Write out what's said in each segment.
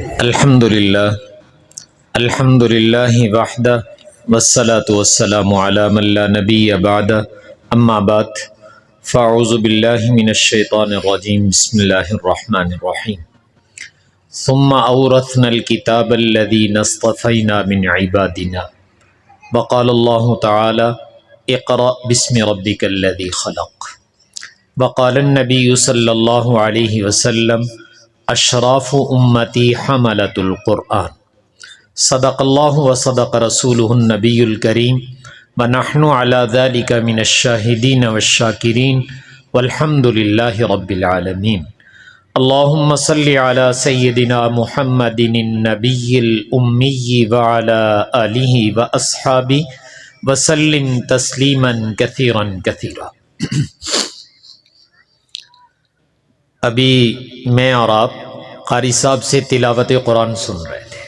الحمد للہ وحدہ والصلاة والسلام علی من لا نبی بعدہ اما بعد فاعوذ باللہ من الشیطان الرجیم بسم اللہ الرحمن الرحیم ثم اورثنا الكتاب الذین اصطفینا من عبادنا وقال اللہ تعالی اقرأ بسم ربک الذی خلق وقال النبی صلی اللہ علیہ وسلم اشراف امتی حملۃ القرآن صدق اللہ و صدق رسولہ النبی الکریم ونحن علی ذلک من الشاہدین والشاکرین والحمد للہ رب العالمین اللہم صلی علی سیدنا محمد النبی الامی وعلی آلہ واصحابہ وسلم تسلیما کثیرا کثیرا۔ ابھی میں اور آپ قاری صاحب سے تلاوت قرآن سن رہے تھے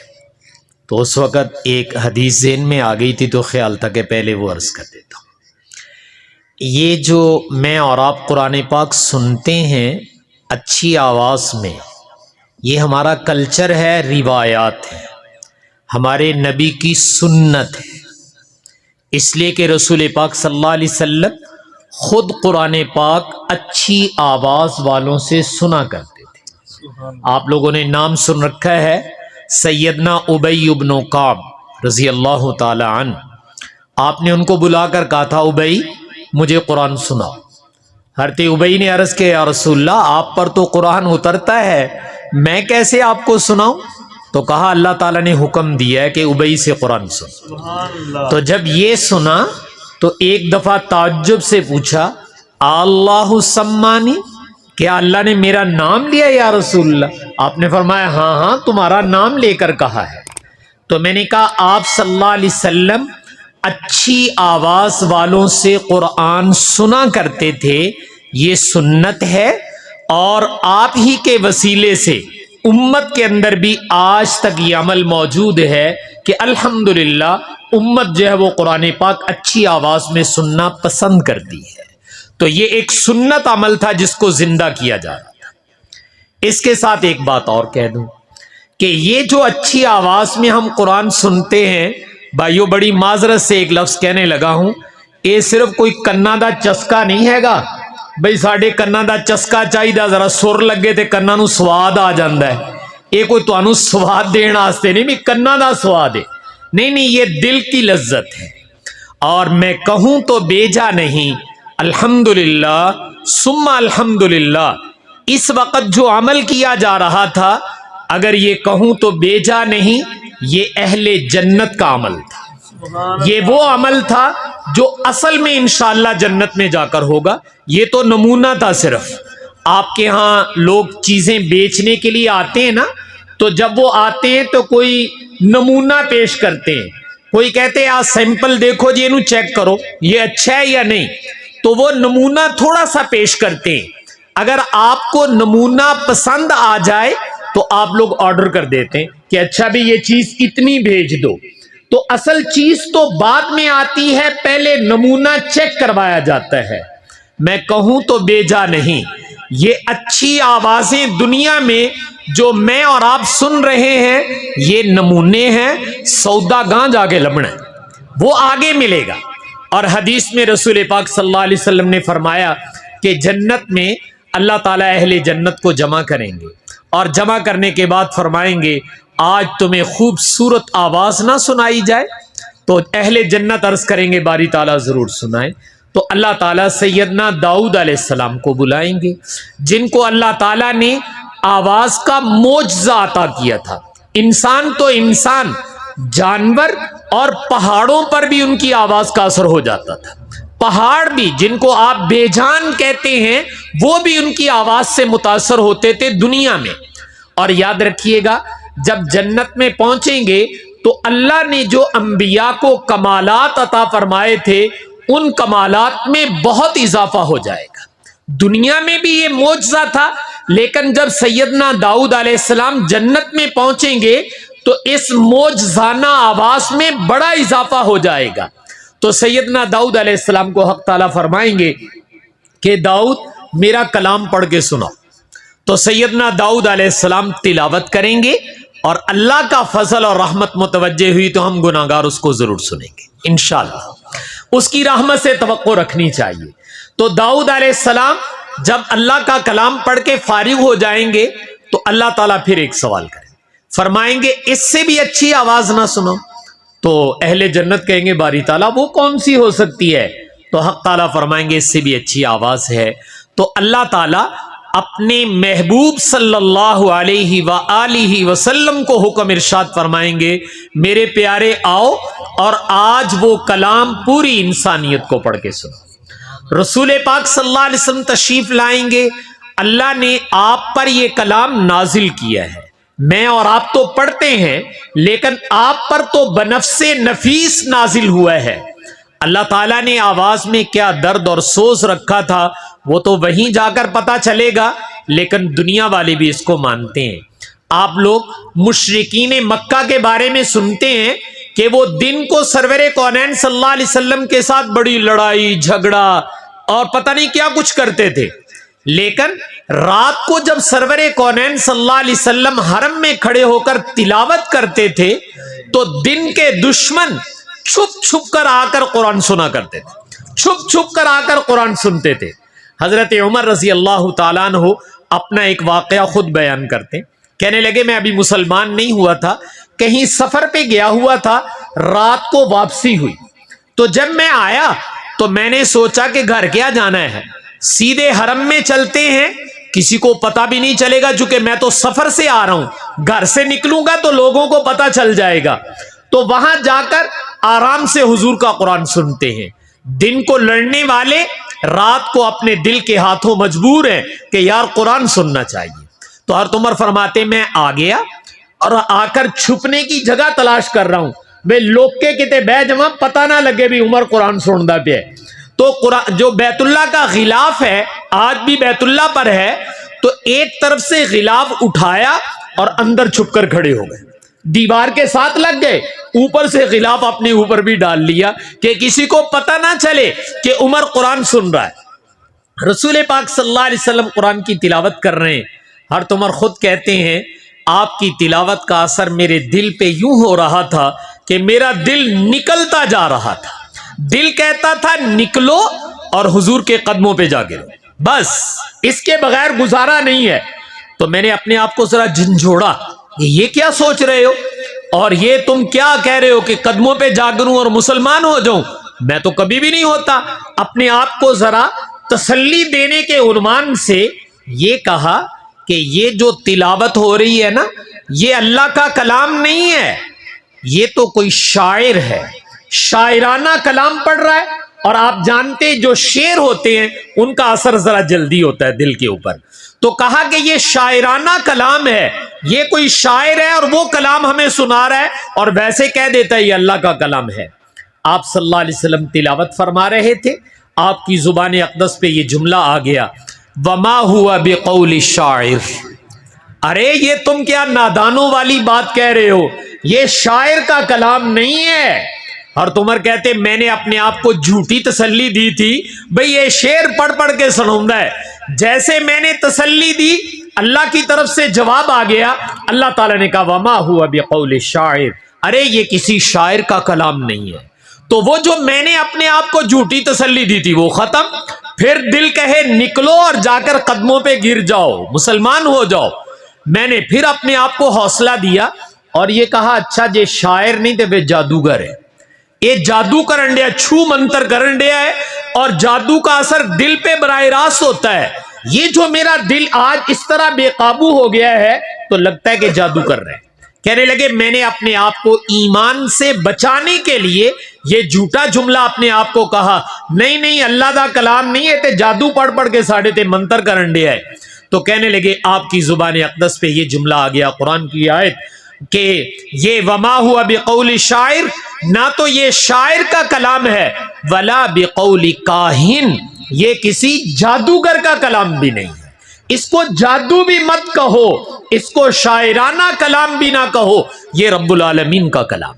تو اس وقت ایک حدیث ذہن میں آ گئی تھی تو خیال تھا کہ پہلے وہ عرض کر دیتا ہوں۔ یہ جو میں اور آپ قرآن پاک سنتے ہیں اچھی آواز میں، یہ ہمارا کلچر ہے، روایات ہے، ہمارے نبی کی سنت ہے، اس لیے کہ رسول پاک صلی اللہ علیہ وسلم خود قرآن پاک اچھی آواز والوں سے سنا کرتے تھے۔ آپ لوگوں نے نام سن رکھا ہے سیدنا ابی بن کعب رضی اللہ تعالی عنہ۔ آپ نے ان کو بلا کر کہا تھا ابی مجھے قرآن سناؤ۔ حضرت ابی نے عرض کیا یا رسول اللہ آپ پر تو قرآن اترتا ہے، میں کیسے آپ کو سناؤں؟ تو کہا اللہ تعالیٰ نے حکم دیا ہے کہ ابی سے قرآن سن۔ تو جب یہ سنا تو ایک دفعہ تعجب سے پوچھا اللہ سمانی، کیا اللہ نے میرا نام لیا یا رسول اللہ؟ آپ نے فرمایا ہاں ہاں تمہارا نام لے کر کہا ہے۔ تو میں نے کہا آپ صلی اللہ علیہ وسلم اچھی آواز والوں سے قرآن سنا کرتے تھے، یہ سنت ہے، اور آپ ہی کے وسیلے سے امت کے اندر بھی آج تک یہ عمل موجود ہے کہ الحمدللہ امت جو ہے وہ قرآن پاک اچھی آواز میں سننا پسند کرتی ہے۔ تو یہ ایک سنت عمل تھا جس کو زندہ کیا جا رہا تھا۔ اس کے ساتھ ایک بات اور کہہ دوں کہ یہ جو اچھی آواز میں ہم قرآن سنتے ہیں، بھائیو بڑی معذرت سے ایک لفظ کہنے لگا ہوں، یہ صرف کوئی کنا دا چسکا نہیں ہے گا بھائی ساڈے کنا دا چسکا چاہیے ذرا سر لگے تے کنا نو سواد آ جاندہ ہے، یہ کوئی تانوں سواد دین واسطے نہیں بھی کنا دا سواد ہے، نہیں، یہ دل کی لذت ہے۔ اور میں کہوں تو بیجا نہیں، الحمدللہ ثم الحمدللہ، اس وقت جو عمل کیا جا رہا تھا اگر یہ کہوں تو بیجا نہیں، یہ اہل جنت کا عمل تھا، یہ وہ عمل تھا جو اصل میں انشاءاللہ جنت میں جا کر ہوگا۔ یہ تو نمونہ تھا، صرف آپ کے ہاں لوگ چیزیں بیچنے کے لیے آتے ہیں نا، تو جب وہ آتے ہیں تو کوئی نمونہ پیش کرتے ہیں، کوئی کہتے ہیں آپ سیمپل دیکھو جی انہوں چیک کرو یہ اچھا ہے یا نہیں، تو وہ نمونہ تھوڑا سا پیش کرتے ہیں، اگر آپ کو نمونہ پسند آ جائے تو آپ لوگ آرڈر کر دیتے ہیں کہ اچھا بھی یہ چیز اتنی بھیج دو۔ تو اصل چیز تو بعد میں آتی ہے، پہلے نمونہ چیک کروایا جاتا ہے۔ میں کہوں تو بیجا نہیں، یہ اچھی آوازیں دنیا میں جو میں اور آپ سن رہے ہیں یہ نمونے ہیں، سودا گاں جا کے لبنا ہے، وہ آگے ملے گا۔ اور حدیث میں رسول پاک صلی اللہ علیہ وسلم نے فرمایا کہ جنت میں اللہ تعالیٰ اہل جنت کو جمع کریں گے، اور جمع کرنے کے بعد فرمائیں گے آج تمہیں خوبصورت آواز نہ سنائی جائے؟ تو اہل جنت عرض کریں گے باری تعالیٰ ضرور سنائیں۔ تو اللہ تعالیٰ سیدنا داؤد علیہ السلام کو بلائیں گے، جن کو اللہ تعالیٰ نے آواز کا معجزہ عطا کیا تھا۔ انسان تو انسان، جانور اور پہاڑوں پر بھی ان کی آواز کا اثر ہو جاتا تھا، پہاڑ بھی جن کو آپ بے جان کہتے ہیں وہ بھی ان کی آواز سے متاثر ہوتے تھے دنیا میں۔ اور یاد رکھیے گا جب جنت میں پہنچیں گے تو اللہ نے جو انبیاء کو کمالات عطا فرمائے تھے ان کمالات میں بہت اضافہ ہو جائے گا۔ دنیا میں بھی یہ معجزہ تھا، لیکن جب سیدنا داؤد علیہ السلام جنت میں پہنچیں گے تو اس معجزانہ آواز میں بڑا اضافہ ہو جائے گا۔ تو سیدنا داؤد علیہ السلام کو حق تعالیٰ فرمائیں گے کہ داؤد میرا کلام پڑھ کے سناؤ۔ تو سیدنا داؤد علیہ السلام تلاوت کریں گے اور اللہ کا فضل اور رحمت متوجہ ہوئی تو ہم گناہگار اس کو ضرور سنیں گے انشاءاللہ۔ اس کی رحمت سے توقع رکھنی چاہیے۔ تو داؤد علیہ السلام جب اللہ کا کلام پڑھ کے فارغ ہو جائیں گے تو اللہ تعالیٰ پھر ایک سوال کریں، فرمائیں گے اس سے بھی اچھی آواز نہ سنو؟ تو اہل جنت کہیں گے باری تعالیٰ وہ کون سی ہو سکتی ہے؟ تو حق تعالیٰ فرمائیں گے اس سے بھی اچھی آواز ہے۔ تو اللہ تعالیٰ اپنے محبوب صلی اللہ علیہ وآلہ وسلم کو حکم ارشاد فرمائیں گے میرے پیارے آؤ اور آج وہ کلام پوری انسانیت کو پڑھ کے سنو۔ رسول پاک صلی اللہ علیہ وسلم تشریف لائیں گے، اللہ نے آپ پر یہ کلام نازل کیا ہے، میں اور آپ تو پڑھتے ہیں لیکن آپ پر تو بنفس نفیس نازل ہوا ہے۔ اللہ تعالیٰ نے آواز میں کیا درد اور سوز رکھا تھا وہ تو وہیں جا کر پتا چلے گا، لیکن دنیا والے بھی اس کو مانتے ہیں۔ آپ لوگ مشرکین مکہ کے بارے میں سنتے ہیں کہ وہ دن کو سرور کونین صلی اللہ علیہ وسلم کے ساتھ بڑی لڑائی جھگڑا اور پتہ نہیں کیا کچھ کرتے تھے، لیکن رات کو جب سرور کونین صلی اللہ علیہ وسلم حرم میں کھڑے ہو کر تلاوت کرتے تھے تو دن کے دشمن چھپ چھپ کر آ کر قرآن سنا کرتے تھے، چھپ چھپ کر آ کر قرآن سنتے تھے۔ حضرت عمر رضی اللہ تعالیٰ عنہ اپنا ایک واقعہ خود بیان کرتے، کہنے لگے میں ابھی مسلمان نہیں ہوا تھا، کہیں سفر پہ گیا ہوا تھا، رات کو واپسی ہوئی تو جب میں آیا تو میں نے سوچا کہ گھر کیا جانا ہے، سیدھے حرم میں چلتے ہیں، کسی کو پتا بھی نہیں چلے گا چونکہ میں تو سفر سے آ رہا ہوں، گھر سے نکلوں گا تو لوگوں کو پتا چل جائے گا، تو وہاں جا کر آرام سے حضور کا قرآن سنتے ہیں۔ دن کو لڑنے والے رات کو اپنے دل کے ہاتھوں مجبور ہیں کہ یار قرآن سننا چاہیے۔ تو حضرت عمر فرماتے میں آ گیا اور آ کر چھپنے کی جگہ تلاش کر رہا ہوں، بے لوگ کے کتے بے جمع پتہ نہ لگے بھی عمر قرآن سندا پہ۔ تو قرآن جو بیت اللہ کا غلاف ہے آج بھی بیت اللہ پر ہے، تو ایک طرف سے غلاف اٹھایا اور اندر چھپ کر کھڑے ہو گئے، دیوار کے ساتھ لگ گئے، اوپر سے غلاف اپنے اوپر بھی ڈال لیا کہ کسی کو پتہ نہ چلے کہ عمر قرآن سن رہا ہے۔ رسول پاک صلی اللہ علیہ وسلم قرآن کی تلاوت کر رہے ہیں، حضرت عمر خود کہتے ہیں آپ کی تلاوت کا اثر میرے دل پہ یوں ہو رہا تھا کہ میرا دل نکلتا جا رہا تھا، دل کہتا تھا نکلو اور حضور کے قدموں پہ جا گرو، بس اس کے بغیر گزارا نہیں ہے۔ تو میں نے اپنے آپ کو ذرا جھنجھوڑا، یہ کیا سوچ رہے ہو اور یہ تم کیا کہہ رہے ہو کہ قدموں پہ جا گروں اور مسلمان ہو جاؤں؟ میں تو کبھی بھی نہیں ہوتا۔ اپنے آپ کو ذرا تسلی دینے کے عنوان سے یہ کہا کہ یہ جو تلاوت ہو رہی ہے نا یہ اللہ کا کلام نہیں ہے، یہ تو کوئی شاعر ہے، شاعرانہ کلام پڑھ رہا ہے، اور آپ جانتے جو شعر ہوتے ہیں ان کا اثر ذرا جلدی ہوتا ہے دل کے اوپر۔ تو کہا کہ یہ شاعرانہ کلام ہے، یہ کوئی شاعر ہے اور وہ کلام ہمیں سنا رہا ہے اور ویسے کہہ دیتا ہے یہ اللہ کا کلام ہے۔ آپ صلی اللہ علیہ وسلم تلاوت فرما رہے تھے، آپ کی زبان اقدس پہ یہ جملہ آ گیا وما ہوا بقول الشاعر، ارے یہ تم کیا نادانوں والی بات کہہ رہے ہو، یہ شاعر کا کلام نہیں ہے۔ اور عمر کہتے میں نے اپنے آپ کو جھوٹی تسلی دی تھی، بھئی یہ شعر پڑھ پڑھ کے سناؤندا ہے، جیسے میں نے تسلی دی اللہ کی طرف سے جواب آ گیا، اللہ تعالیٰ نے کہا وما ہوا بقول الشاعر، ارے یہ کسی شاعر کا کلام نہیں ہے۔ تو وہ جو میں نے اپنے آپ کو جھوٹی تسلی دی تھی وہ ختم، پھر دل کہے نکلو اور جا کر قدموں پہ گر جاؤ، مسلمان ہو جاؤ۔ میں نے پھر اپنے آپ کو حوصلہ دیا اور یہ کہا اچھا یہ شاعر نہیں تے وہ جادوگر ہے، یہ جادو کرن ڈیا، چھو منتر کرن ڈیا ہے، اور جادو کا اثر دل پہ براہ راست ہوتا ہے۔ یہ جو میرا دل آج اس طرح بے قابو ہو گیا ہے تو لگتا ہے کہ جادو کر رہے ہیں۔ کہنے لگے میں نے اپنے آپ کو ایمان سے بچانے کے لیے یہ جھوٹا جملہ اپنے آپ کو کہا، نہیں نہیں اللہ دا کلام نہیں ہے، تے جادو پڑھ پڑھ کے ساڑھے تے منتر کرن ڈیا ہے۔ تو کہنے لگے آپ کی زبان اقدس پہ یہ جملہ آ گیا، قرآن کی آیت، کہ یہ وما ہوا بقول شاعر، نہ تو یہ شاعر کا کلام ہے، ولا بقول کاہن، یہ کسی جادوگر کا کلام بھی نہیں ہے۔ اس کو جادو بھی مت کہو، اس کو شاعرانہ کلام بھی نہ کہو، یہ رب العالمین کا کلام۔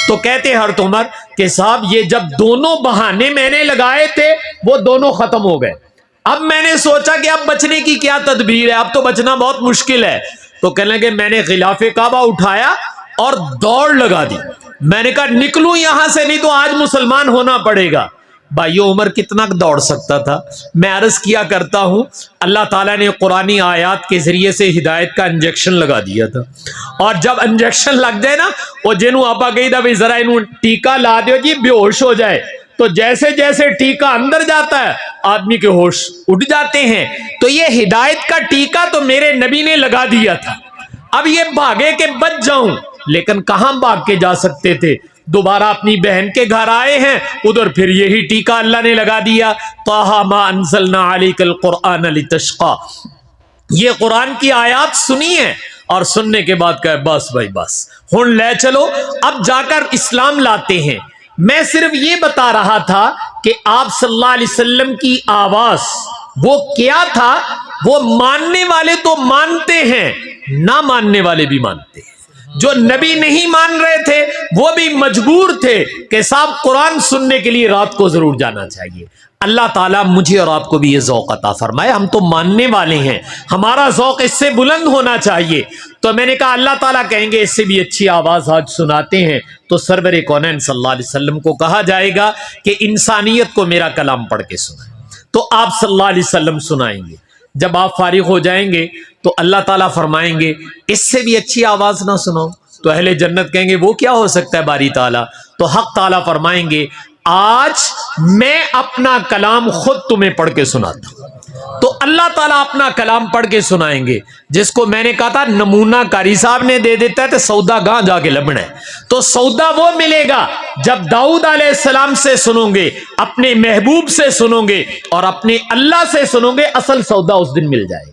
تو کہتے حضرت عمر کہ صاحب یہ جب دونوں بہانے میں نے لگائے تھے وہ دونوں ختم ہو گئے، اب میں نے سوچا کہ اب بچنے کی کیا تدبیر ہے، اب تو بچنا بہت مشکل ہے۔ تو کہنے لگے میں نے غلاف کعبہ اٹھایا اور دوڑ لگا دی. میں نے کہا نکلوں یہاں سے نہیں تو آج مسلمان ہونا پڑے گا. بھائیو عمر کتنا دوڑ سکتا تھا؟ میں عرض کیا کرتا ہوں اللہ تعالیٰ نے قرآنی آیات کے ذریعے سے ہدایت کا انجیکشن لگا دیا تھا، اور جب انجیکشن لگ جائے نا وہ جنوں آپا کہی تھا بھی ذرا انہوں ٹیکا لا دیو جی بے ہوش ہو جائے، تو جیسے جیسے ٹیکا اندر جاتا ہے آدمی کے ہوش اٹھ جاتے ہیں. تو یہ ہدایت کا ٹیکا تو میرے نبی نے لگا دیا تھا. اب یہ بھاگے کہ بچ جاؤں، لیکن کہاں بھاگ کے جا سکتے تھے؟ دوبارہ اپنی بہن کے گھر آئے ہیں، ادھر پھر یہی ٹیکا اللہ نے لگا دیا. طٰہٰ ما انزلنا علیک القرآن لتشقیٰ. یہ قرآن کی آیات سنی ہے اور سننے کے بعد کہے بس بھائی بس ہن لے چلو، اب جا کر اسلام لاتے ہیں. میں صرف یہ بتا رہا تھا کہ آپ صلی اللہ علیہ وسلم کی آواز وہ کیا تھا. وہ ماننے والے تو مانتے ہیں، نہ ماننے والے بھی مانتے ہیں. جو نبی نہیں مان رہے تھے وہ بھی مجبور تھے کہ صاحب قرآن سننے کے لیے رات کو ضرور جانا چاہیے. اللہ تعالیٰ مجھے اور آپ کو بھی یہ ذوق عطا فرمائے. ہم تو ماننے والے ہیں، ہمارا ذوق اس سے بلند ہونا چاہیے. تو میں نے کہا اللہ تعالیٰ کہیں گے اس سے بھی اچھی آواز آج سناتے ہیں، تو سرور کونین صلی اللہ علیہ وسلم کو کہا جائے گا کہ انسانیت کو میرا کلام پڑھ کے سنائیں. تو آپ صلی اللہ علیہ وسلم سنائیں گے. جب آپ فارغ ہو جائیں گے تو اللہ تعالیٰ فرمائیں گے اس سے بھی اچھی آواز نہ سناؤ. تو اہل جنت کہیں گے وہ کیا ہو سکتا ہے باری تعالیٰ؟ تو حق تعالیٰ فرمائیں گے آج میں اپنا کلام خود تمہیں پڑھ کے سناتا ہوں. تو اللہ تعالیٰ اپنا کلام پڑھ کے سنائیں گے، جس کو میں نے کہا تھا نمونہ قاری صاحب نے دے دیتا ہے تو سودا گاں جا کے لبنا ہے. تو سودا وہ ملے گا جب داؤد علیہ السلام سے سنو گے، اپنے محبوب سے سنو گے اور اپنے اللہ سے سنو گے، اصل سودا اس دن مل جائے گا.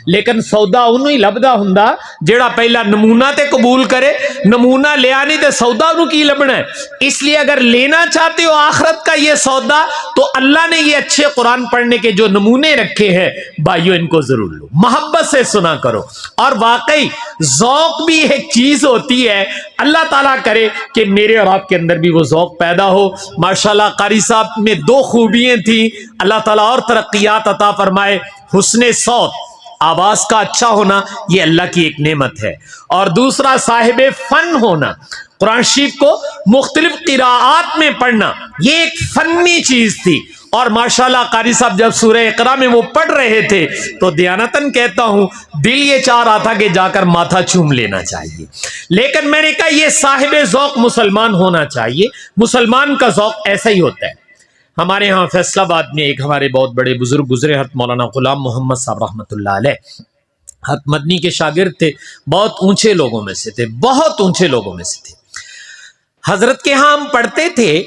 لیکن سودا انہوں ہی لبدا ہوندا جیڑا پہلا نمونہ تے قبول کرے. نمونہ لے آنی تے سودا انہوں کی لبنا ہے. اس لیے اگر لینا چاہتے ہو آخرت کا یہ سودا تو اللہ نے یہ اچھے قرآن پڑھنے کے جو نمونے رکھے ہیں بھائیو ان کو ضرور لو، محبت سے سنا کرو. اور واقعی ذوق بھی ایک چیز ہوتی ہے. اللہ تعالیٰ کرے کہ میرے اور آپ کے اندر بھی وہ ذوق پیدا ہو. ماشاءاللہ قاری صاحب میں دو خوبیاں تھیں، اللہ تعالیٰ اور ترقیات عطا فرمائے. حسن صوت، آواز کا اچھا ہونا یہ اللہ کی ایک نعمت ہے، اور دوسرا صاحب فن ہونا. قرآن شریف کو مختلف قراءات میں پڑھنا یہ ایک فنی چیز تھی. اور ماشاءاللہ قاری صاحب جب سورہ اقرا میں وہ پڑھ رہے تھے تو دیانتاً کہتا ہوں دل یہ چاہ رہا تھا کہ جا کر ماتھا چوم لینا چاہیے. لیکن میں نے کہا یہ صاحب ذوق مسلمان ہونا چاہیے. مسلمان کا ذوق ایسا ہی ہوتا ہے. ہمارے ہاں فیصل آباد میں ایک ہمارے بہت بڑے بزرگ گزرے حضرت مولانا غلام محمد صاحب رحمۃ اللہ علیہ، حضرت مدنی کے شاگرد تھے، بہت اونچے لوگوں میں سے تھے، بہت اونچے لوگوں میں سے تھے. حضرت کے ہاں ہم پڑھتے تھے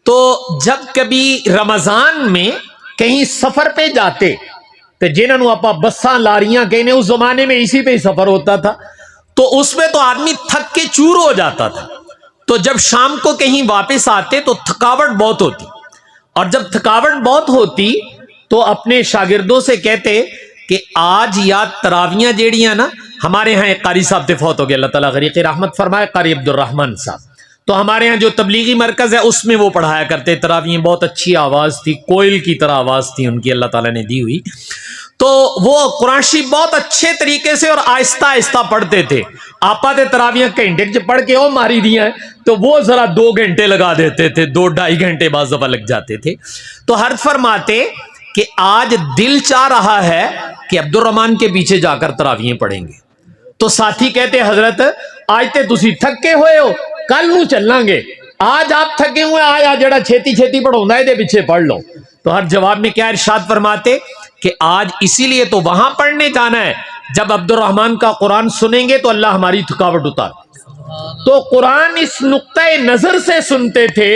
تو جب کبھی رمضان میں کہیں سفر پہ جاتے تو جنہوں آپ بساں لاریاں کہنے، اس زمانے میں اسی پہ ہی سفر ہوتا تھا، تو اس میں تو آدمی تھک کے چور ہو جاتا تھا. تو جب شام کو کہیں واپس آتے تو تھکاوٹ بہت ہوتی، اور جب تھکاوٹ بہت ہوتی تو اپنے شاگردوں سے کہتے کہ آج یاد تراویاں جیڑیاں نا، ہمارے ہاں ایک قاری صاحب فوت ہو گیا، اللہ تعالیٰ غریق رحمت فرمائے، قاری عبد الرحمن صاحب. تو ہمارے ہاں جو تبلیغی مرکز ہے اس میں وہ پڑھایا کرتے تراویح. بہت اچھی آواز تھی، کوئل کی طرح آواز تھی ان کی، اللہ تعالیٰ نے دی ہوئی. تو وہ قرآن شریف بہت اچھے طریقے سے اور آہستہ آہستہ پڑھتے تھے. آپا تے تراویح گھنٹے پڑھ کے وہ ماری دیا ہے تو وہ ذرا 2 گھنٹے لگا دیتے تھے، 2-2.5 گھنٹے بعض دفعہ لگ جاتے تھے. تو حضرت فرماتے کہ آج دل چاہ رہا ہے کہ عبد الرحمن کے پیچھے جا کر تراویح پڑھیں گے. تو ساتھی کہتے حضرت آج تے تسی تھکے ہوئے ہو، کل نو چلیں گے، آج آپ تھکے ہوئے آیا جڑا چھیتی چھیتی پڑھونا ہے دے پیچھے پڑھ لو. تو ہر جواب میں کیا ارشاد فرماتے کہ آج اسی لیے تو وہاں پڑھنے جانا ہے جب عبد الرحمن کا قرآن سنیں گے تو اللہ ہماری تھکاوٹ اتار. تو قرآن اس نقطۂ نظر سے سنتے تھے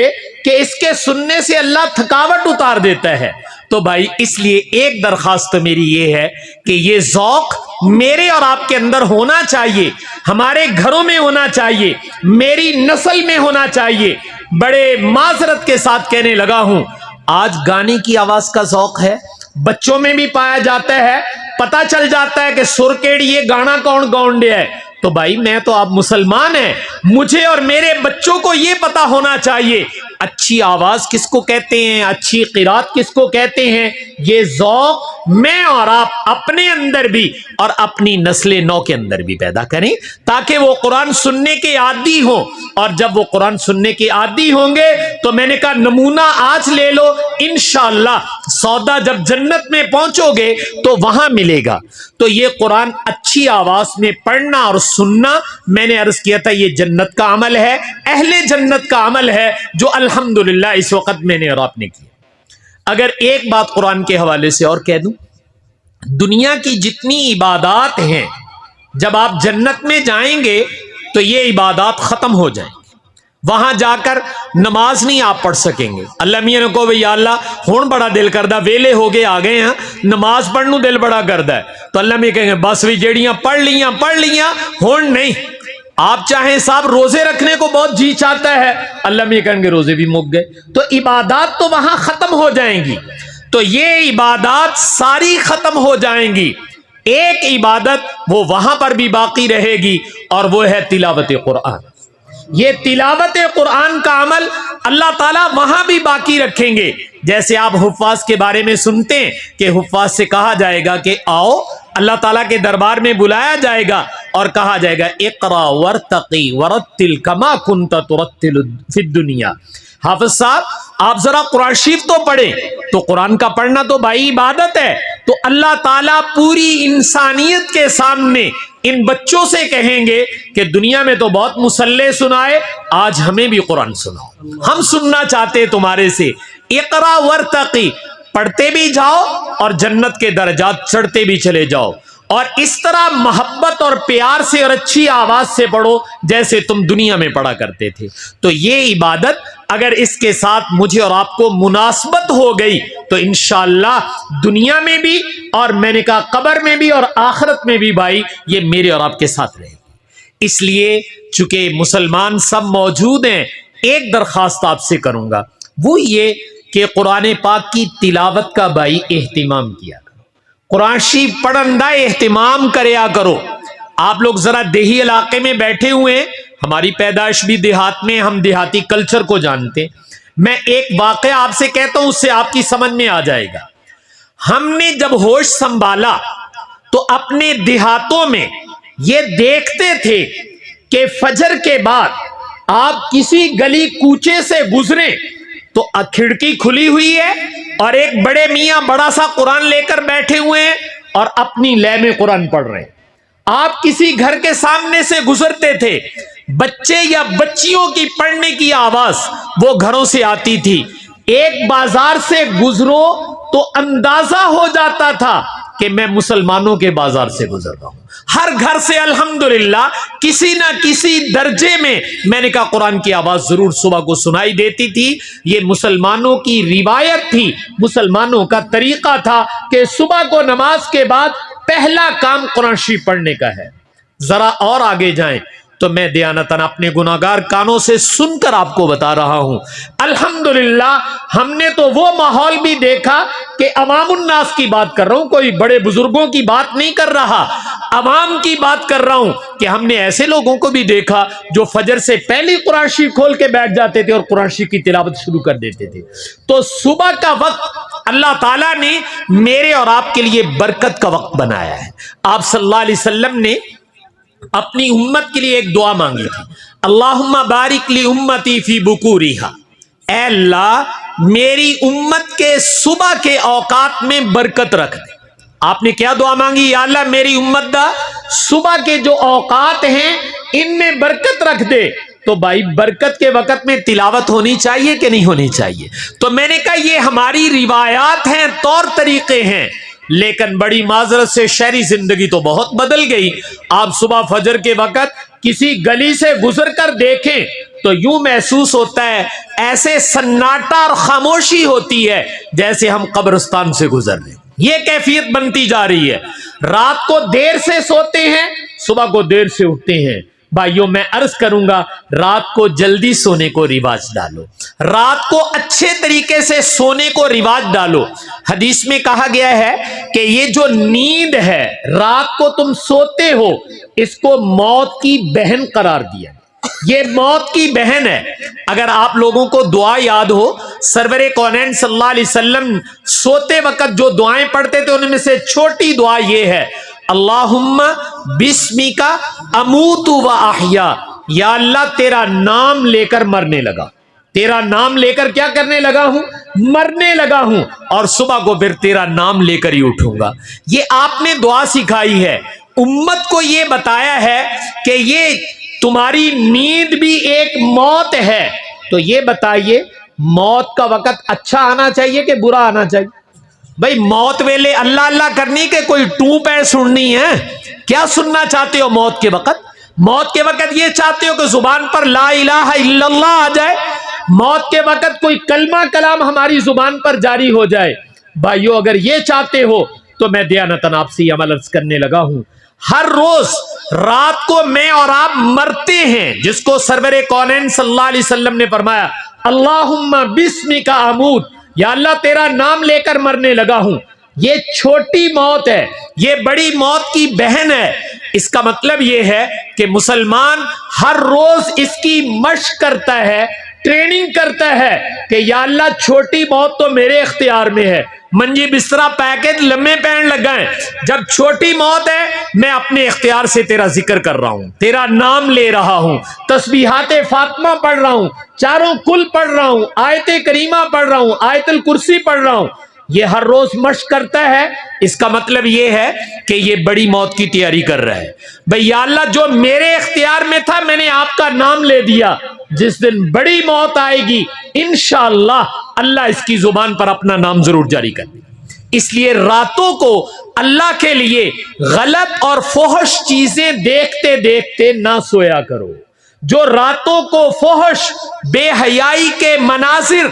کہ اس کے سننے سے اللہ تھکاوٹ اتار دیتا ہے. تو بھائی اس لیے ایک درخواست میری یہ ہے کہ یہ ذوق میرے اور آپ کے اندر ہونا چاہیے، ہمارے گھروں میں ہونا چاہیے، میری نسل میں ہونا چاہیے. بڑے معذرت کے ساتھ کہنے لگا ہوں، آج گانے کی آواز کا ذوق ہے، بچوں میں بھی پایا جاتا ہے، پتہ چل جاتا ہے کہ سر کیڑی یہ گانا کون گاؤن دیا ہے. تو بھائی میں تو آپ مسلمان ہیں، مجھے اور میرے بچوں کو یہ پتا ہونا چاہیے اچھی آواز کس کو کہتے ہیں، اچھی قرات کس کو کہتے ہیں۔ یہ ذوق میں اور آپ اپنے اندر بھی اور اپنی نسل نو کے اندر بھی پیدا کریں، تاکہ وہ قرآن سننے کے عادی ہوں، اور جب وہ قرآن سننے کے عادی ہوں گے تو میں نے کہا نمونہ آج لے لو، انشاءاللہ سودا جب جنت میں پہنچو گے تو وہاں ملے گا۔ تو یہ قرآن اچھی آواز میں پڑھنا اور سننا، میں نے عرض کیا تھا یہ جنت کا عمل ہے، اہل جنت کا عمل ہے، جو الحمدللہ اس وقت میں نے اور آپ نے کیا۔ اگر ایک بات قرآن کے حوالے سے اور کہہ دوں، دنیا کی جتنی عبادات ہیں جب آپ جنت میں جائیں گے تو یہ عبادات ختم ہو جائیں گی، وہاں جا کر نماز نہیں آپ پڑھ سکیں گے۔ اللہ میاں نے کہو بھئی یا اللہ ہون بڑا دل کردہ، ویلے ہو گئے آ گئے ہیں، نماز پڑھنو دل بڑا کردہ ہے، تو اللہ میاں کہیں گے بس بھی جیڑیاں پڑھ لیاں ہون نہیں۔ آپ چاہیں صاحب روزے رکھنے کو بہت جی چاہتا ہے، اللہ میاں کہیں گے روزے بھی مک گئے، تو عبادات تو وہاں ختم ہو جائیں گی۔ تو یہ عبادات ساری ختم ہو جائیں گی، ایک عبادت وہ وہاں پر بھی باقی رہے گی، اور وہ ہے تلاوت قرآن۔ یہ تلاوت قرآن کا عمل اللہ تعالیٰ وہاں بھی باقی رکھیں گے۔ جیسے آپ حفاظ کے بارے میں سنتے ہیں کہ حفاظ سے کہا جائے گا کہ آؤ، اللہ تعالیٰ کے دربار میں بلایا جائے گا اور کہا جائے گا اقرا ورتقی ورتل کما کنت ترتل فی الدنیا۔ حافظ صاحب آپ ذرا قرآن شریف تو پڑھیں، تو قرآن کا پڑھنا تو بھائی عبادت ہے۔ تو اللہ تعالیٰ پوری انسانیت کے سامنے ان بچوں سے کہیں گے کہ دنیا میں تو بہت مصلے سنائے، آج ہمیں بھی قرآن سناؤ، ہم سننا چاہتے تمہارے سے۔ اقرا ورتقی، پڑھتے بھی جاؤ اور جنت کے درجات چڑھتے بھی چلے جاؤ، اور اس طرح محبت اور پیار سے اور اچھی آواز سے پڑھو جیسے تم دنیا میں پڑھا کرتے تھے۔ تو یہ عبادت اگر اس کے ساتھ مجھے اور آپ کو مناسبت ہو گئی تو انشاءاللہ دنیا میں بھی، اور میں نے کہا قبر میں بھی اور آخرت میں بھی بھائی یہ میرے اور آپ کے ساتھ رہے گی۔ اس لیے چونکہ مسلمان سب موجود ہیں، ایک درخواست آپ سے کروں گا، وہ یہ کہ قرآن پاک کی تلاوت کا بھائی اہتمام کیا کرو، قرآن شریف پڑھندہ اہتمام کریا کرو۔ آپ لوگ ذرا دیہی علاقے میں بیٹھے ہوئے ہیں، ہماری پیدائش بھی دیہات میں، ہم دیہاتی کلچر کو جانتے ہیں۔ میں ایک واقعہ آپ سے کہتا ہوں، اس سے آپ کی سمجھ میں آ جائے گا۔ ہم نے جب ہوش سنبھالا تو اپنے دیہاتوں میں یہ دیکھتے تھے کہ فجر کے بعد آپ کسی گلی کوچے سے گزریں تو کھڑکی کھلی ہوئی ہے اور ایک بڑے میاں بڑا سا قرآن لے کر بیٹھے ہوئے ہیں اور اپنی لے میں قرآن پڑھ رہے ہیں۔ آپ کسی گھر کے سامنے سے گزرتے تھے، بچے یا بچیوں کی پڑھنے کی آواز وہ گھروں سے آتی تھی۔ ایک بازار سے گزرو تو اندازہ ہو جاتا تھا کہ میں مسلمانوں کے بازار سے گزر رہا ہوں۔ ہر گھر سے الحمدللہ کسی نہ کسی درجے میں نے کہا قرآن کی آواز ضرور صبح کو سنائی دیتی تھی۔ یہ مسلمانوں کی روایت تھی، مسلمانوں کا طریقہ تھا کہ صبح کو نماز کے بعد پہلا کام قرآن شریف پڑھنے کا ہے۔ ذرا اور آگے جائیں تو میں دیانتاً اپنے گناہگار کانوں سے سن کر آپ کو بتا رہا ہوں، الحمدللہ ہم نے تو وہ ماحول بھی دیکھا کہ عوام الناس کی بات کر رہا ہوں، کوئی بڑے بزرگوں کی بات نہیں کر رہا، عوام کی بات کر رہا ہوں، کہ ہم نے ایسے لوگوں کو بھی دیکھا جو فجر سے پہلے قرآن شریف کھول کے بیٹھ جاتے تھے اور قرآن شریف کی تلاوت شروع کر دیتے تھے۔ تو صبح کا وقت اللہ تعالیٰ نے میرے اور آپ کے لیے برکت کا وقت بنایا ہے۔ آپ صلی اللہ علیہ وسلم نے اپنی امت کے لیے ایک دعا مانگی تھی، اللہم بارک لی امتی فی بکوریہا، اے اللہ میری امت کے صبح کے اوقات میں برکت رکھ دے۔ آپ نے کیا دعا مانگی؟ یا اللہ میری امت دا صبح کے جو اوقات ہیں ان میں برکت رکھ دے۔ تو بھائی برکت کے وقت میں تلاوت ہونی چاہیے کہ نہیں ہونی چاہیے؟ تو میں نے کہا یہ ہماری روایات ہیں، طور طریقے ہیں، لیکن بڑی معذرت سے شہری زندگی تو بہت بدل گئی۔ آپ صبح فجر کے وقت کسی گلی سے گزر کر دیکھیں تو یوں محسوس ہوتا ہے ایسے سناٹا اور خاموشی ہوتی ہے جیسے ہم قبرستان سے گزر رہے ہیں۔ یہ کیفیت بنتی جا رہی ہے۔ رات کو دیر سے سوتے ہیں، صبح کو دیر سے اٹھتے ہیں، بھائیوں میں عرض کروں گا رات کو جلدی سونے کو رواج ڈالو، رات کو اچھے طریقے سے سونے کو رواج ڈالو۔ حدیث میں کہا گیا ہے کہ یہ جو نیند ہے رات کو تم سوتے ہو اس کو موت کی بہن قرار دیا، یہ موت کی بہن ہے۔ اگر آپ لوگوں کو دعا یاد ہو، سرور کونین صلی اللہ علیہ وسلم سوتے وقت جو دعائیں پڑھتے تھے ان میں سے چھوٹی دعا یہ ہے، اللہم بسمک اموت و احیا، یا اللہ تیرا نام لے کر مرنے لگا، تیرا نام لے کر کیا کرنے لگا ہوں؟ مرنے لگا ہوں، اور صبح کو پھر تیرا نام لے کر ہی اٹھوں گا۔ یہ آپ نے دعا سکھائی ہے، امت کو یہ بتایا ہے کہ یہ تمہاری نیند بھی ایک موت ہے۔ تو یہ بتائیے موت کا وقت اچھا آنا چاہیے کہ برا آنا چاہیے؟ بھئی موت ویلے اللہ اللہ کرنی کہ کوئی ٹوپ ہے سننی ہے؟ کیا سننا چاہتے ہو موت کے وقت؟ موت کے وقت یہ چاہتے ہو کہ زبان پر لا الہ الا اللہ آ جائے؟ موت کے وقت کوئی کلمہ کلام ہماری زبان پر جاری ہو جائے؟ بھائیو اگر یہ چاہتے ہو تو میں دیانتاً آپ سے یہ عمل عرض کرنے لگا ہوں، ہر روز رات کو میں اور آپ مرتے ہیں، جس کو سرور کونین صلی اللہ علیہ وسلم نے فرمایا اللہم بسمک اموت، یا اللہ تیرا نام لے کر مرنے لگا ہوں۔ یہ چھوٹی موت ہے، یہ بڑی موت کی بہن ہے۔ اس کا مطلب یہ ہے کہ مسلمان ہر روز اس کی مشق کرتا ہے، ٹریننگ کرتا ہے کہ یا اللہ چھوٹی موت تو میرے اختیار میں ہے، منجی بسترا پیکج لمحے پہن لگا ہے، جب چھوٹی موت ہے میں اپنے اختیار سے تیرا ذکر کر رہا ہوں، تیرا نام لے رہا ہوں، تسبیحات فاطمہ پڑھ رہا ہوں، چاروں کل پڑھ رہا ہوں، آیت کریمہ پڑھ رہا ہوں، آیت الکرسی پڑھ رہا ہوں۔ یہ ہر روز مشق کرتا ہے، اس کا مطلب یہ ہے کہ یہ بڑی موت کی تیاری کر رہا ہے۔ بھئی یا اللہ جو میرے اختیار میں تھا میں نے آپ کا نام لے دیا، جس دن بڑی موت آئے گی انشاءاللہ اللہ اس کی زبان پر اپنا نام ضرور جاری کر دے گا۔ اس لیے راتوں کو اللہ کے لیے غلط اور فحش چیزیں دیکھتے دیکھتے نہ سویا کرو۔ جو راتوں کو فحش بے حیائی کے مناظر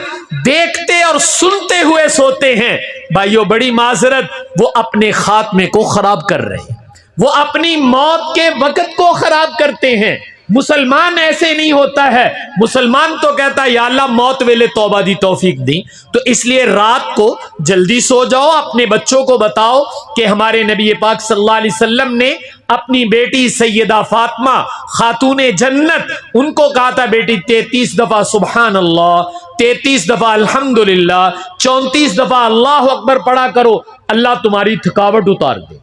دیکھتے اور سنتے ہوئے سوتے ہیں، بھائیو بڑی معذرت وہ اپنے خاتمے کو خراب کر رہے ہیں، وہ اپنی موت کے وقت کو خراب کرتے ہیں۔ مسلمان ایسے نہیں ہوتا ہے، مسلمان تو کہتا ہے یا اللہ موت ویلے توبہ دی توفیق دی۔ تو اس لیے رات کو جلدی سو جاؤ، اپنے بچوں کو بتاؤ کہ ہمارے نبی پاک صلی اللہ علیہ وسلم نے اپنی بیٹی سیدہ فاطمہ خاتون جنت ان کو کہا تھا بیٹی 33 دفعہ سبحان اللہ، 33 دفعہ الحمدللہ، 34 دفعہ اللہ اکبر پڑھا کرو، اللہ تمہاری تھکاوٹ اتار دے،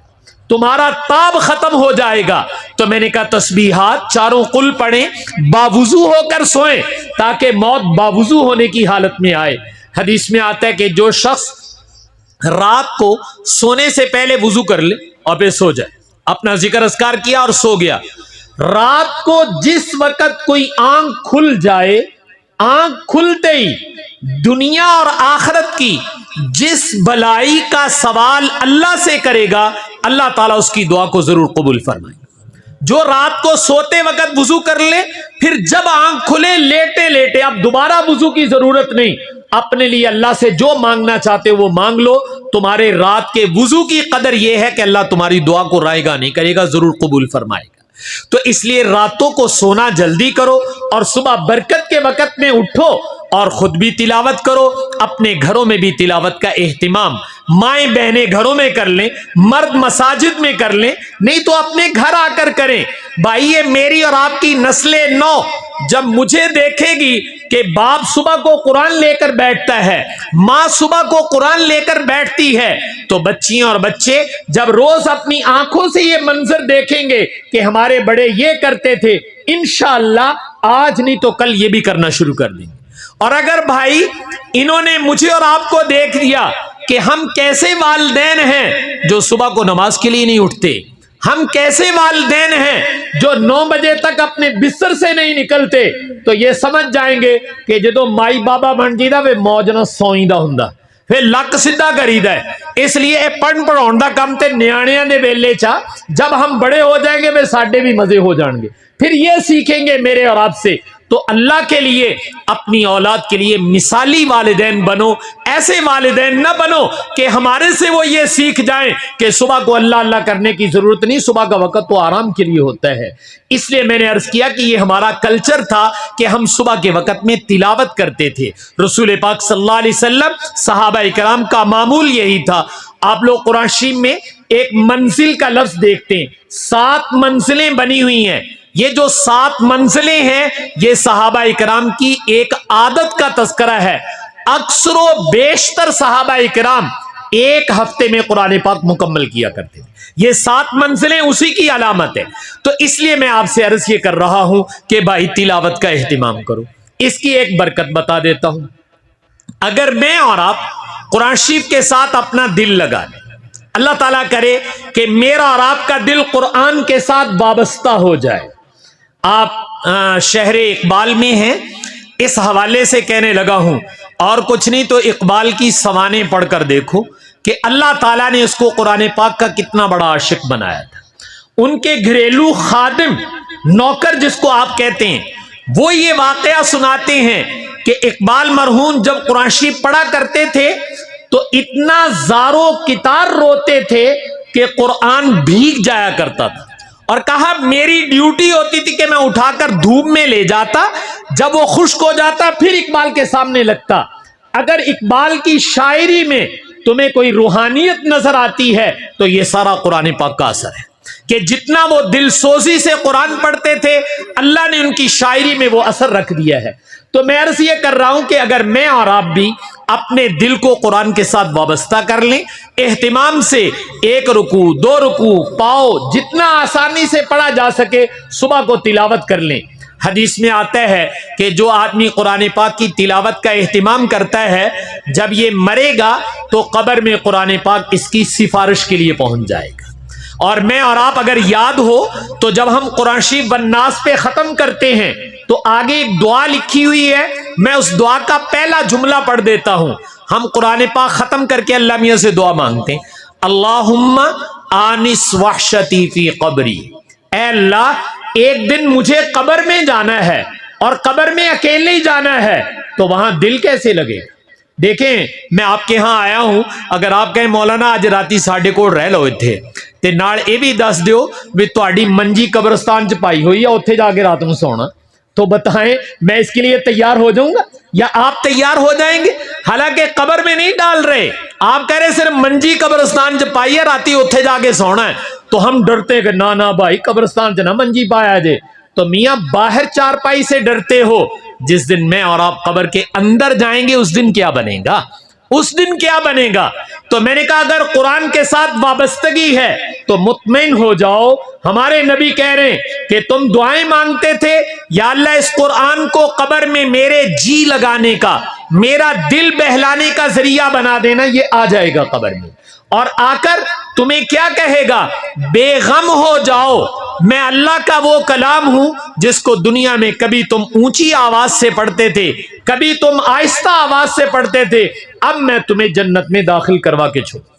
تمہارا تاب ختم ہو جائے گا۔ تو میں نے کہا تسبیحات چاروں قل پڑھیں، باوضو ہو کر سوئیں تاکہ موت باوضو ہونے کی حالت میں آئے۔ حدیث میں آتا ہے کہ جو شخص رات کو سونے سے پہلے وضو کر لے اور پھر سو جائے، اپنا ذکر اذکار کیا اور سو گیا، رات کو جس وقت کوئی آنکھ کھل جائے، آنکھ کھلتے ہی دنیا اور آخرت کی جس بلائی کا سوال اللہ سے کرے گا اللہ تعالیٰ اس کی دعا کو ضرور قبول فرمائے۔ جو رات کو سوتے وقت وضو کر لے، پھر جب آنکھ کھلے لیٹے لیٹے اب دوبارہ وضو کی ضرورت نہیں، اپنے لیے اللہ سے جو مانگنا چاہتے وہ مانگ لو۔ تمہارے رات کے وضو کی قدر یہ ہے کہ اللہ تمہاری دعا کو رائے گا نہیں کرے گا، ضرور قبول فرمائے گا۔ تو اس لیے راتوں کو سونا جلدی کرو اور صبح برکت کے وقت میں اٹھو اور خود بھی تلاوت کرو، اپنے گھروں میں بھی تلاوت کا اہتمام مائیں بہنیں گھروں میں کر لیں، مرد مساجد میں کر لیں، نہیں تو اپنے گھر آ کر کریں۔ بھائی یہ میری اور آپ کی نسل نو جب مجھے دیکھے گی کہ باپ صبح کو قرآن لے کر بیٹھتا ہے، ماں صبح کو قرآن لے کر بیٹھتی ہے، تو بچیاں اور بچے جب روز اپنی آنکھوں سے یہ منظر دیکھیں گے کہ ہمارے بڑے یہ کرتے تھے، انشاءاللہ آج نہیں تو کل یہ بھی کرنا شروع کر دیں گے۔ اور اگر بھائی انہوں نے مجھے اور آپ کو دیکھ لیا کہ ہم کیسے والدین ہیں جو صبح کو نماز کے لیے نہیں اٹھتے، ہم کیسے والدین ہیں جو 9 بجے تک اپنے بستر سے نہیں نکلتے، تو یہ سمجھ جائیں گے کہ جدو مائی بابا بن جیدہ وہ موج نہ سوئیندہ ہندہ پھر لک سدھا کریدہ ہے۔ اس لیے اے پڑھ پڑھاؤں دا کام تے نیانیاں دے ویلے چا، جب ہم بڑے ہو جائیں گے وہ ساڈے بھی مزے ہو جائیں گے، پھر یہ سیکھیں گے میرے اور آپ سے تو اللہ کے لیے اپنی اولاد کے لیے مثالی والدین بنو. ایسے والدین نہ بنو کہ ہمارے سے وہ یہ سیکھ جائیں کہ صبح کو اللہ اللہ کرنے کی ضرورت نہیں, صبح کا وقت تو آرام کے لیے ہوتا ہے. اس لیے میں نے عرض کیا کہ یہ ہمارا کلچر تھا کہ ہم صبح کے وقت میں تلاوت کرتے تھے. رسول پاک صلی اللہ علیہ وسلم, صحابہ کرام کا معمول یہی تھا. آپ لوگ قرآن شریف میں ایک منزل کا لفظ دیکھتے ہیں, 7 منزلیں بنی ہوئی ہیں. یہ جو 7 منزلیں ہیں یہ صحابہ کرام کی ایک عادت کا تذکرہ ہے. اکثر و بیشتر صحابہ کرام ایک ہفتے میں قرآن پاک مکمل کیا کرتے تھے. یہ 7 منزلیں اسی کی علامت ہے. تو اس لیے میں آپ سے عرض یہ کر رہا ہوں کہ بھائی تلاوت کا اہتمام کرو. اس کی ایک برکت بتا دیتا ہوں. اگر میں اور آپ قرآن شریف کے ساتھ اپنا دل لگا لیں, اللہ تعالیٰ کرے کہ میرا اور آپ کا دل قرآن کے ساتھ وابستہ ہو جائے. آپ شہر اقبال میں ہیں, اس حوالے سے کہنے لگا ہوں, اور کچھ نہیں تو اقبال کی سوانح پڑھ کر دیکھو کہ اللہ تعالیٰ نے اس کو قرآن پاک کا کتنا بڑا عاشق بنایا تھا. ان کے گھریلو خادم, نوکر جس کو آپ کہتے ہیں, وہ یہ واقعہ سناتے ہیں کہ اقبال مرحوم جب قرآن شریف پڑھا کرتے تھے تو اتنا زارو کتار روتے تھے کہ قرآن بھیگ جایا کرتا تھا. اور کہا میری ڈیوٹی ہوتی تھی کہ میں اٹھا کر دھوپ میں لے جاتا, جب وہ خشک ہو جاتا پھر اقبال کے سامنے لگتا. اگر اقبال کی شاعری میں تمہیں کوئی روحانیت نظر آتی ہے تو یہ سارا قرآن پاک کا اثر ہے کہ جتنا وہ دل سوزی سے قرآن پڑھتے تھے اللہ نے ان کی شاعری میں وہ اثر رکھ دیا ہے. تو میں عرض یہ کر رہا ہوں کہ اگر میں اور آپ بھی اپنے دل کو قرآن کے ساتھ وابستہ کر لیں, اہتمام سے 1 رکوع 2 رکوع پاؤ جتنا آسانی سے پڑھا جا سکے صبح کو تلاوت کر لیں. حدیث میں آتا ہے کہ جو آدمی قرآن پاک کی تلاوت کا اہتمام کرتا ہے جب یہ مرے گا تو قبر میں قرآن پاک اس کی سفارش کے لیے پہنچ جائے گا. اور میں اور آپ اگر یاد ہو تو جب ہم قرآن شریف والناس پہ ختم کرتے ہیں تو آگے ایک دعا لکھی ہوئی ہے, میں اس دعا کا پہلا جملہ پڑھ دیتا ہوں. ہم قرآن پاک ختم کر کے اللہ میاں سے دعا مانگتے ہیں, اللہم آنس وحشتی فی قبری, اے اللہ ایک دن مجھے قبر میں جانا ہے اور قبر میں اکیلے ہی جانا ہے, تو وہاں دل کیسے لگے گا. دیکھیں میں آپ کے ہاں آیا ہوں, اگر آپ کہیں مولانا آج راتی ساڈے کو رہ لو اتھے تے نال اے بھی دس دیو بھی تہاڈی منجی قبرستان چ پائی ہوئی ہے اوتھے جا کے رات نوں سونا, تو بتائیں میں اس کے لیے تیار ہو جاؤں گا یا آپ تیار ہو جائیں گے؟ حالانکہ قبر میں نہیں ڈال رہے, آپ کہہ رہے صرف منجی قبرستان چ پائی ہے راتی اوتھے جا کے سونا ہے. تو ہم ڈرتے کہ نہ بھائی قبرستان چ نہ منجی پایا جے. تو میاں باہر چارپائی سے ڈرتے ہو, جس دن میں اور آپ قبر کے اندر جائیں گے اس دن کیا بنے گا, اس دن کیا بنے گا. تو میں نے کہا اگر قرآن کے ساتھ وابستگی ہے تو مطمئن ہو جاؤ, ہمارے نبی کہہ رہے ہیں کہ تم دعائیں مانگتے تھے یا اللہ اس قرآن کو قبر میں میرے جی لگانے کا, میرا دل بہلانے کا ذریعہ بنا دینا, یہ آ جائے گا قبر میں اور آ کر تمہیں کیا کہے گا, بے غم ہو جاؤ, میں اللہ کا وہ کلام ہوں جس کو دنیا میں کبھی تم اونچی آواز سے پڑھتے تھے, کبھی تم آہستہ آواز سے پڑھتے تھے, اب میں تمہیں جنت میں داخل کروا کے چھوڑوں.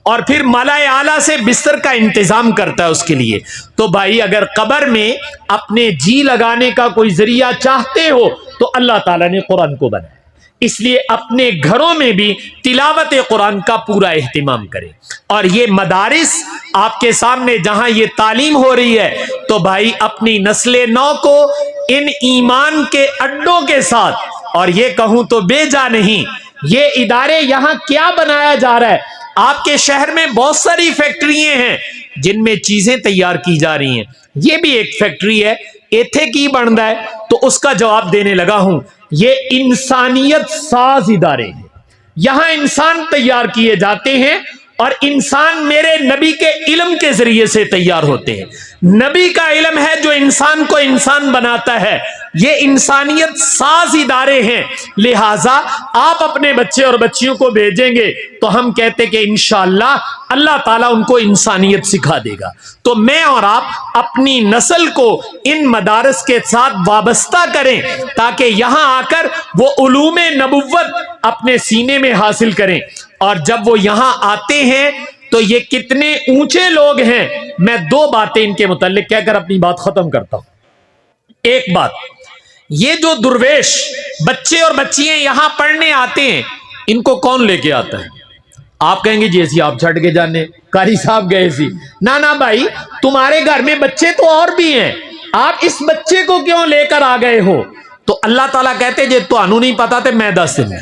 اور پھر ملائے اعلیٰ سے بستر کا انتظام کرتا ہے اس کے لیے. تو بھائی اگر قبر میں اپنے جی لگانے کا کوئی ذریعہ چاہتے ہو تو اللہ تعالیٰ نے قرآن کو بنایا, اس لیے اپنے گھروں میں بھی تلاوت قرآن کا پورا اہتمام کریں. اور یہ مدارس آپ کے سامنے جہاں یہ تعلیم ہو رہی ہے تو بھائی اپنی نسل نو کو ان ایمان کے اڈوں کے ساتھ, اور یہ کہوں تو بے جا نہیں, یہ ادارے یہاں کیا بنایا جا رہا ہے. آپ کے شہر میں بہت ساری فیکٹریاں ہیں جن میں چیزیں تیار کی جا رہی ہیں, یہ بھی ایک فیکٹری ہے, ایتھے کی بنتا ہے. تو اس کا جواب دینے لگا ہوں, یہ انسانیت ساز ادارے ہیں, یہاں انسان تیار کیے جاتے ہیں اور انسان میرے نبی کے علم کے ذریعے سے تیار ہوتے ہیں. نبی کا علم ہے جو انسان کو انسان بناتا ہے, یہ انسانیت ساز ادارے ہیں. لہٰذا آپ اپنے بچے اور بچیوں کو بھیجیں گے تو ہم کہتے کہ انشاءاللہ اللہ تعالیٰ ان کو انسانیت سکھا دے گا. تو میں اور آپ اپنی نسل کو ان مدارس کے ساتھ وابستہ کریں تاکہ یہاں آ کر وہ علوم نبوت اپنے سینے میں حاصل کریں. اور جب وہ یہاں آتے ہیں تو یہ کتنے اونچے لوگ ہیں. میں 2 باتیں ان کے متعلق کہہ کر اپنی بات ختم کرتا ہوں. ایک بات, یہ جو درویش بچے اور بچیاں یہاں پڑھنے آتے ہیں ان کو کون لے کے آتا ہے؟ آپ کہیں گے جی ایسی آپ چھٹ کے جانے قاری صاحب گئے سی. نہ بھائی، تمہارے گھر میں بچے تو اور بھی ہیں، آپ اس بچے کو کیوں لے کر آ گئے ہو؟ تو اللہ تعالیٰ کہتے جے تو انہوں نہیں پتا تھے میں دس دن.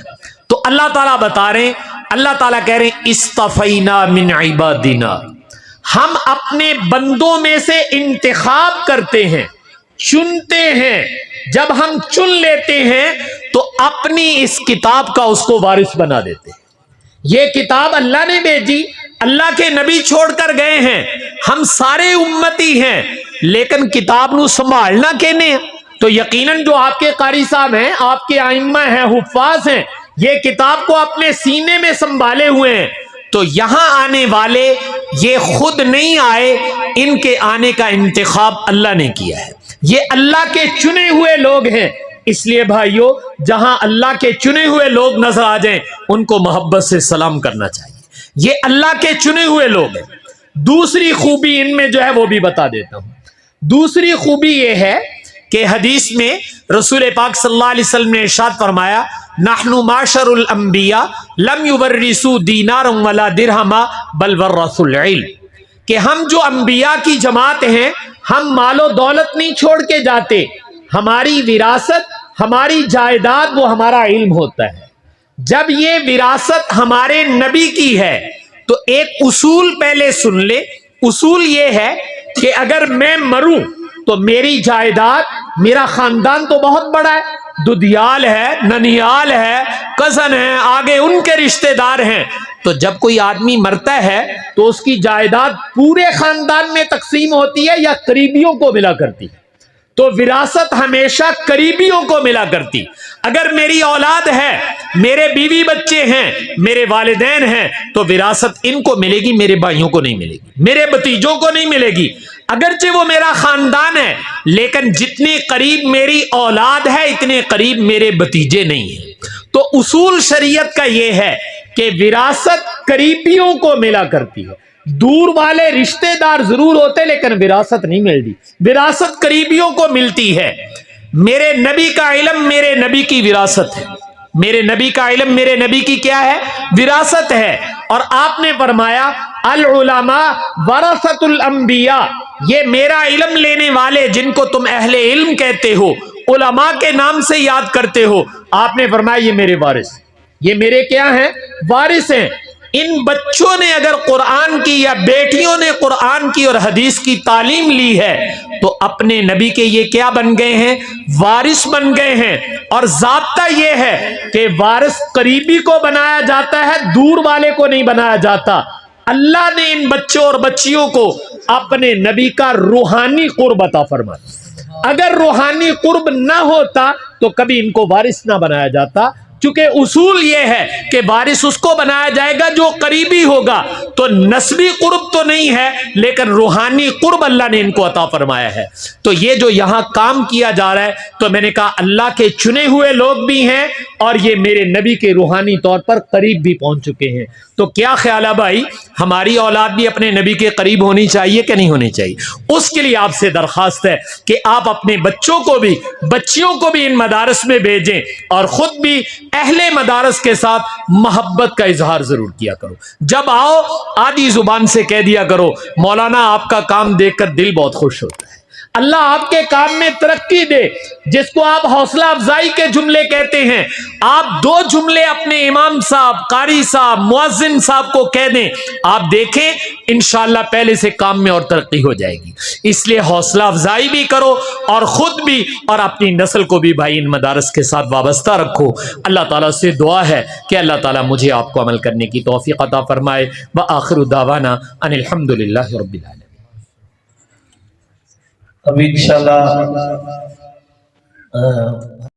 تو اللہ تعالیٰ بتا رہے ہیں، اللہ تعالیٰ کہہ رہے ہیں استفینا من عبادنا، ہم اپنے بندوں میں سے انتخاب کرتے ہیں، چنتے ہیں. جب ہم چن لیتے ہیں تو اپنی اس کتاب کا اس کو وارث بنا دیتے ہیں. یہ کتاب اللہ نے بھیجی، اللہ کے نبی چھوڑ کر گئے ہیں، ہم سارے امتی ہیں، لیکن کتاب نو سنبھالنا کہنے ہیں. تو یقیناً جو آپ کے قاری صاحب ہیں، آپ کے ائمہ ہیں، حفاظ ہیں، یہ کتاب کو اپنے سینے میں سنبھالے ہوئے ہیں. تو یہاں آنے والے یہ خود نہیں آئے، ان کے آنے کا انتخاب اللہ نے کیا ہے. یہ اللہ کے چنے ہوئے لوگ ہیں. اس لیے بھائیو، جہاں اللہ کے چنے ہوئے لوگ نظر آ جائیں ان کو محبت سے سلام کرنا چاہیے. یہ اللہ کے چنے ہوئے لوگ ہیں. دوسری خوبی ان میں جو ہے وہ بھی بتا دیتا ہوں. دوسری خوبی یہ ہے کہ حدیث میں رسول پاک صلی اللہ علیہ وسلم نے ارشاد فرمایا، نحن معاشر الانبیاء لم یورثوا دینارا ولا درہما بل ورثوا العلم، کہ ہم جو انبیاء کی جماعت ہیں، ہم مال و دولت نہیں چھوڑ کے جاتے، ہماری وراثت، ہماری جائیداد وہ ہمارا علم ہوتا ہے. جب یہ وراثت ہمارے نبی کی ہے تو ایک اصول پہلے سن لے. اصول یہ ہے کہ اگر میں مروں تو میری جائیداد، میرا خاندان تو بہت بڑا ہے، ددیال ہے، ننیال ہے، کزن ہے، آگے ان کے رشتہ دار ہیں. تو جب کوئی آدمی مرتا ہے تو اس کی جائیداد پورے خاندان میں تقسیم ہوتی ہے یا قریبیوں کو ملا کرتی ہے؟ تو وراثت ہمیشہ قریبیوں کو ملا کرتی. اگر میری اولاد ہے، میرے بیوی بچے ہیں، میرے والدین ہیں، تو وراثت ان کو ملے گی، میرے بھائیوں کو نہیں ملے گی، میرے بھتیجوں کو نہیں ملے گی. اگرچہ وہ میرا خاندان ہے لیکن جتنے قریب میری اولاد ہے اتنے قریب میرے بھتیجے نہیں ہیں. تو اصول شریعت کا یہ ہے کہ وراثت قریبیوں کو ملا کرتی ہے. دور والے رشتہ دار ضرور ہوتے لیکن وراثت نہیں ملتی، وراثت قریبیوں کو ملتی ہے. میرے نبی کا علم میرے نبی کی وراثت ہے، میرے نبی کا علم میرے نبی کی کیا ہے؟ وراثت ہے. اور آپ نے فرمایا العلماء ورثۃ الانبیاء، یہ میرا علم لینے والے جن کو تم اہل علم کہتے ہو، علماء کے نام سے یاد کرتے ہو، آپ نے فرمایا یہ میرے وارث، یہ میرے کیا ہیں؟ وارث ہیں. ان بچوں نے اگر قرآن کی یا بیٹیوں نے قرآن کی اور حدیث کی تعلیم لی ہے تو اپنے نبی کے یہ کیا بن گئے ہیں؟ وارث بن گئے ہیں. اور ضابطہ یہ ہے کہ وارث قریبی کو بنایا جاتا ہے، دور والے کو نہیں بنایا جاتا. اللہ نے ان بچوں اور بچیوں کو اپنے نبی کا روحانی قرب عطا فرمایا. اگر روحانی قرب نہ ہوتا تو کبھی ان کو وارث نہ بنایا جاتا، چونکہ اصول یہ ہے کہ وارث اس کو بنایا جائے گا جو قریبی ہوگا. تو نسبی قرب تو نہیں ہے لیکن روحانی قرب اللہ نے ان کو عطا فرمایا ہے. تو یہ جو یہاں کام کیا جا رہا ہے، تو میں نے کہا اللہ کے چنے ہوئے لوگ بھی ہیں اور یہ میرے نبی کے روحانی طور پر قریب بھی پہنچ چکے ہیں. تو کیا خیال ہے بھائی، ہماری اولاد بھی اپنے نبی کے قریب ہونی چاہیے کہ نہیں ہونی چاہیے؟ اس کے لیے آپ سے درخواست ہے کہ آپ اپنے بچوں کو بھی، بچیوں کو بھی ان مدارس میں بھیجیں اور خود بھی اہل مدارس کے ساتھ محبت کا اظہار ضرور کیا کرو. جب آؤ آدھی زبان سے کہہ دیا کرو مولانا آپ کا کام دیکھ کر دل بہت خوش ہوتا ہے، اللہ آپ کے کام میں ترقی دے. جس کو آپ حوصلہ افزائی کے جملے کہتے ہیں، آپ 2 جملے اپنے امام صاحب، قاری صاحب، مؤذن صاحب کو کہہ دیں، آپ دیکھیں انشاءاللہ پہلے سے کام میں اور ترقی ہو جائے گی. اس لیے حوصلہ افزائی بھی کرو اور خود بھی اور اپنی نسل کو بھی بھائی ان مدارس کے ساتھ وابستہ رکھو. اللہ تعالیٰ سے دعا ہے کہ اللہ تعالیٰ مجھے آپ کو عمل کرنے کی توفیق عطا فرمائے. وآخر دعوانا ان الحمد للہ رب العالمین. اب انشاءاللہ